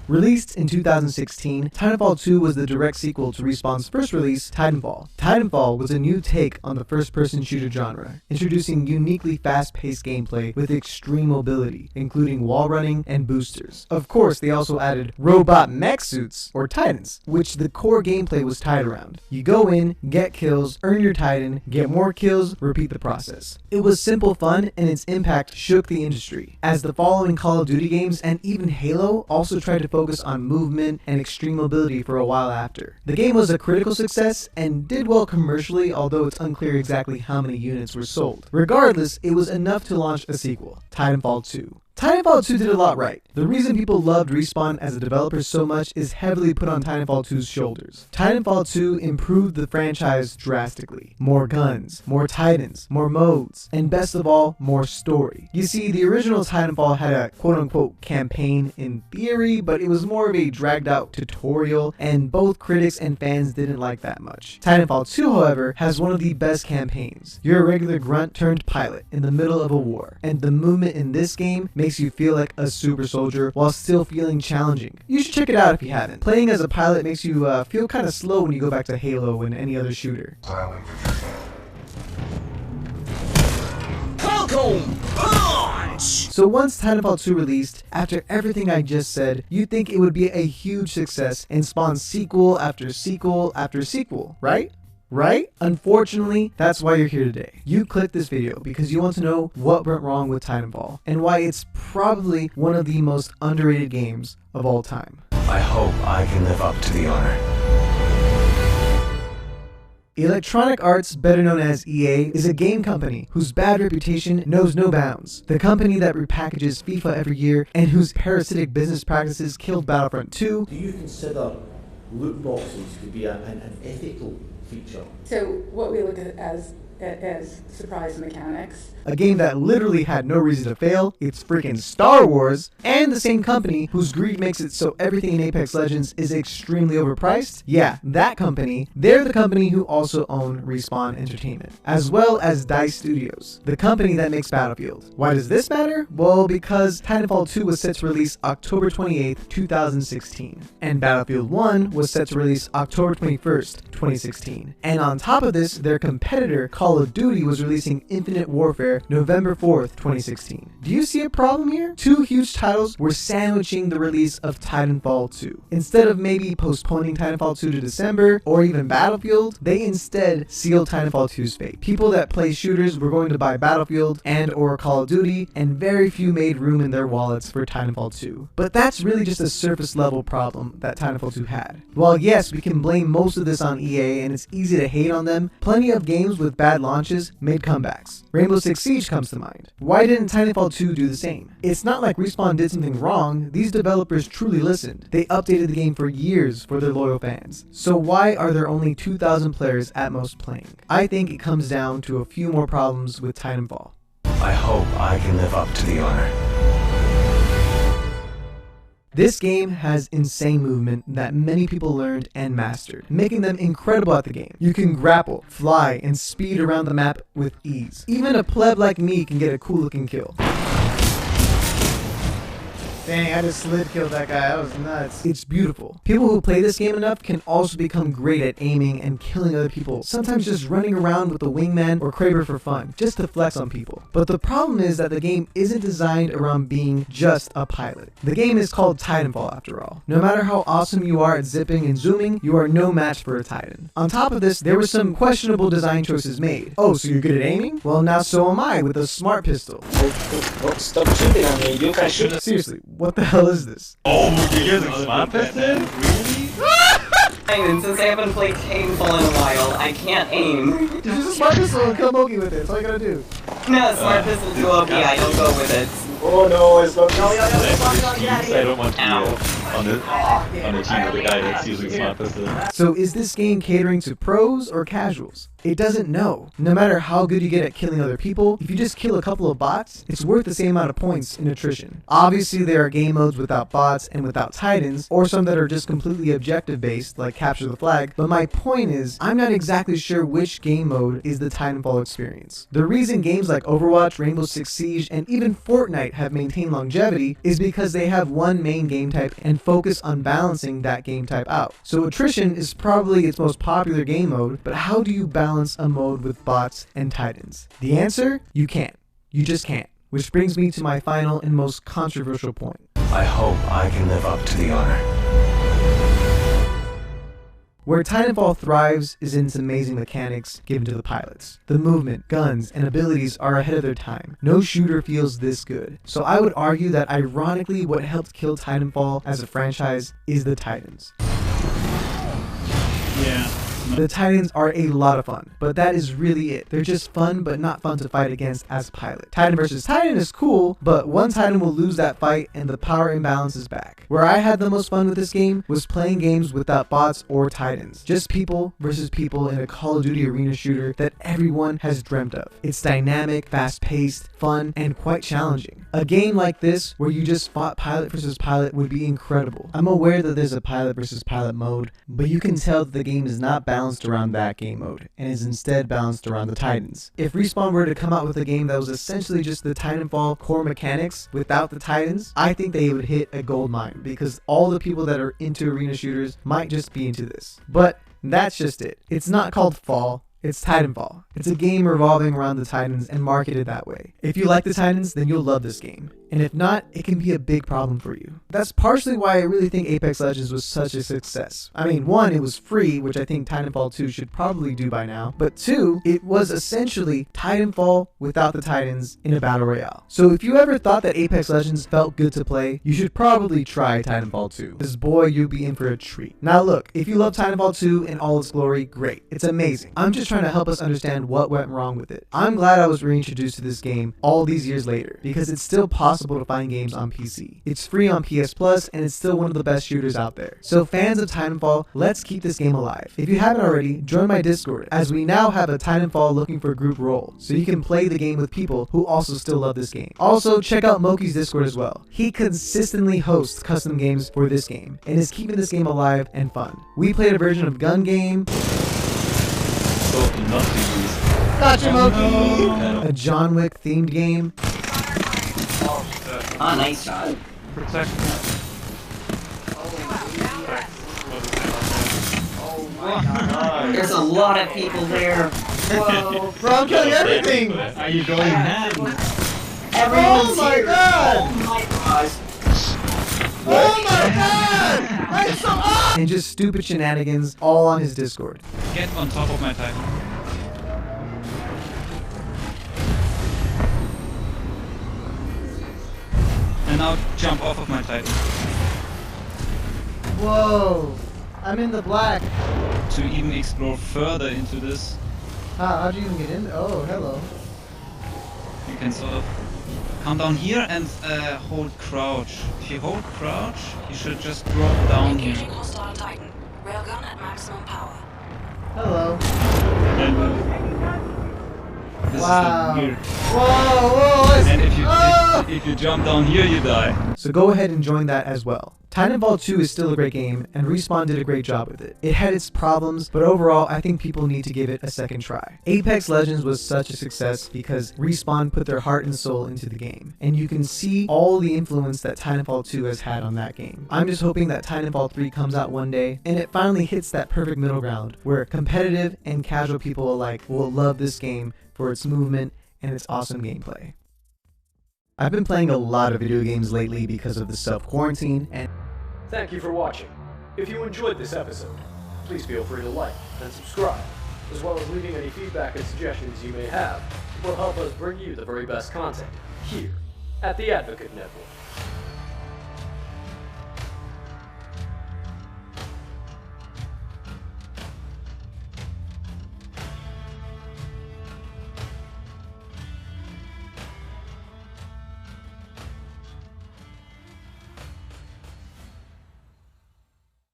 Released in 2016, Titanfall 2 was the direct sequel to Respawn's first release, Titanfall. Titanfall was a new take on the first-person shooter genre, introducing uniquely fast-paced gameplay with extreme mobility, including wall running and boosters. Of course, they also added robot mech suits, or Titans, which the core gameplay was tied around. You go in, get kills, earn your Titan, get more kills, repeat the process. It was simple fun, and its impact shook the industry, as the following Call of Duty games and even Halo also tried to focus on movement and extreme mobility for a while after. The game was a critical success and did well commercially, although it's unclear exactly how many units were sold. Regardless, it was enough to launch a sequel, Titanfall 2. Titanfall 2 did a lot right. The reason people loved Respawn as a developer so much is heavily put on Titanfall 2's shoulders. Titanfall 2 improved the franchise drastically. More guns, more Titans, more modes, and best of all, more story. You see, the original Titanfall had a quote-unquote campaign in theory, but it was more of a dragged-out tutorial, and both critics and fans didn't like that much. Titanfall 2, however, has one of the best campaigns. You're a regular grunt turned pilot in the middle of a war, and the movement in this game makes you feel like a super soldier while still feeling challenging. You should check it out if you haven't. Playing as a pilot makes you feel kind of slow when you go back to Halo and any other shooter. Falcon Punch! So once Titanfall 2 released, after everything I just said, you'd think it would be a huge success and spawn sequel after sequel after sequel, right? Right? Unfortunately, that's why you're here today. You clicked this video because you want to know what went wrong with Titanfall and why it's probably one of the most underrated games of all time. I hope I can live up to the honor. Electronic Arts, better known as EA, is a game company whose bad reputation knows no bounds. The company that repackages FIFA every year and whose parasitic business practices killed Battlefront 2. Do you consider loot boxes to be an ethical feature? So what we look at as surprise mechanics. A game that literally had no reason to fail, it's freaking Star Wars, and the same company whose greed makes it so everything in Apex Legends is extremely overpriced. Yeah, that company. They're the company who also own Respawn Entertainment, as well as DICE Studios, the company that makes Battlefield. Why does this matter? Well, because Titanfall 2 was set to release October 28th, 2016, and Battlefield 1 was set to release October 21st, 2016. And on top of this, their competitor, Call of Duty, was releasing Infinite Warfare November 4th, 2016. Do you see a problem here? Two huge titles were sandwiching the release of Titanfall 2. Instead of maybe postponing Titanfall 2 to December or even Battlefield, they instead sealed Titanfall 2's fate. People that play shooters were going to buy Battlefield and or Call of Duty, and very few made room in their wallets for Titanfall 2. But that's really just a surface level problem that Titanfall 2 had. While yes, we can blame most of this on EA and it's easy to hate on them, plenty of games with bad launches made comebacks. Rainbow Six Siege comes to mind. Why didn't Titanfall 2 do the same? It's not like Respawn did something wrong. These developers truly listened. They updated the game for years for their loyal fans. So why are there only 2,000 players at most playing? I think it comes down to a few more problems with Titanfall. I hope I can live up to the honor. This game has insane movement that many people learned and mastered, making them incredible at the game. You can grapple, fly, and speed around the map with ease. Even a pleb like me can get a cool looking kill. Dang, I just slid killed that guy. That was nuts. It's beautiful. People who play this game enough can also become great at aiming and killing other people, sometimes just running around with a wingman or Kraber for fun, just to flex on people. But the problem is that the game isn't designed around being just a pilot. The game is called Titanfall after all. No matter how awesome you are at zipping and zooming, you are no match for a Titan. On top of this, there were some questionable design choices made. Oh, so you're good at aiming? Well, now so am I with a smart pistol. Oh, stop shooting at me. You can shoot at... Seriously, what the hell is this? Oh, you're using smart pistol? Really? And since I haven't played Titanfall in a while, I can't aim. Just use a smart pistol and kill Mogi with it. That's all you gotta do. No, smart pistol too OP, I don't go with it. Oh no, it's not... I don't want to be on the team with the guy that's using smart pistol. So is this game catering to pros or casuals? It doesn't know. No matter how good you get at killing other people, if you just kill a couple of bots, it's worth the same amount of points in attrition. Obviously, there are game modes without bots and without Titans, or some that are just completely objective based, like capture the flag, but my point is, I'm not exactly sure which game mode is the Titanfall experience. The reason games like Overwatch, Rainbow Six Siege, and even Fortnite have maintained longevity is because they have one main game type and focus on balancing that game type out. So attrition is probably its most popular game mode, but how do you balance a mode with bots and titans? The answer? You can't. You just can't. Which brings me to my final and most controversial point. I hope I can live up to the honor. Where Titanfall thrives is in its amazing mechanics given to the pilots. The movement, guns, and abilities are ahead of their time. No shooter feels this good. So I would argue that ironically what helped kill Titanfall as a franchise is the Titans. Yeah. The Titans are a lot of fun, but that is really it. They're just fun, but not fun to fight against as a pilot. Titan versus Titan is cool, but one Titan will lose that fight and the power imbalance is back. Where I had the most fun with this game was playing games without bots or Titans. Just people versus people in a Call of Duty arena shooter that everyone has dreamt of. It's dynamic, fast-paced, fun, and quite challenging. A game like this, where you just fought pilot versus pilot, would be incredible. I'm aware that there's a pilot versus pilot mode, but you can tell that the game is not balanced around that game mode, and is instead balanced around the Titans. If Respawn were to come out with a game that was essentially just the Titanfall core mechanics without the Titans, I think they would hit a gold mine, because all the people that are into arena shooters might just be into this. But that's just it. It's not called Fall. It's Titanfall. It's a game revolving around the Titans and marketed that way. If you like the Titans, then you'll love this game. And if not, it can be a big problem for you. That's partially why I really think Apex Legends was such a success. I mean, one, it was free, which I think Titanfall 2 should probably do by now. But two, it was essentially Titanfall without the Titans in a battle royale. So if you ever thought that Apex Legends felt good to play, you should probably try Titanfall 2. Because boy, you'll be in for a treat. Now look, if you love Titanfall 2 in all its glory, great. It's amazing. I'm just trying to help us understand what went wrong with it. I'm glad I was reintroduced to this game all these years later, because it's still possible to find games on PC. It's free on PS Plus, and it's still one of the best shooters out there. So fans of Titanfall, let's keep this game alive. If you haven't already, join my Discord, as we now have a Titanfall looking for group role, so you can play the game with people who also still love this game. Also, check out Moki's Discord as well. He consistently hosts custom games for this game, and is keeping this game alive and fun. We played a version of Gun Game, Not to use. Gotcha, Moki! A John Wick themed game, Ah, nice shot. Protect. There's a lot of people there. Whoa. bro, I'm killing everything! Are you going ham? Everyone's Oh my here. God. Oh my gosh. Oh my god! I'm so up! And just stupid shenanigans all on his Discord. Get on top of my Titan. And now jump off of my Titan. Whoa! I'm in the black. To even explore further into this, How'd you even get in? Oh, hello. you can sort of come down here and hold crouch. If you hold crouch, you should just drop down here. Engaging hostile Titan. Railgun at maximum power. Hello. This Wow. is the weird. Whoa, And if you jump down here, you die. So go ahead and join that as well. Titanfall 2 is still a great game, and Respawn did a great job with it. It had its problems, but overall, I think people need to give it a second try. Apex Legends was such a success because Respawn put their heart and soul into the game, and you can see all the influence that Titanfall 2 has had on that game. I'm just hoping that Titanfall 3 comes out one day, and it finally hits that perfect middle ground, where competitive and casual people alike will love this game for its movement and its awesome gameplay. I've been playing a lot of video games lately because of the self-quarantine, and Thank you for watching. If you enjoyed this episode, please feel free to like and subscribe, as well as leaving any feedback and suggestions you may have. It will help us bring you the very best content here at the Advocate Network.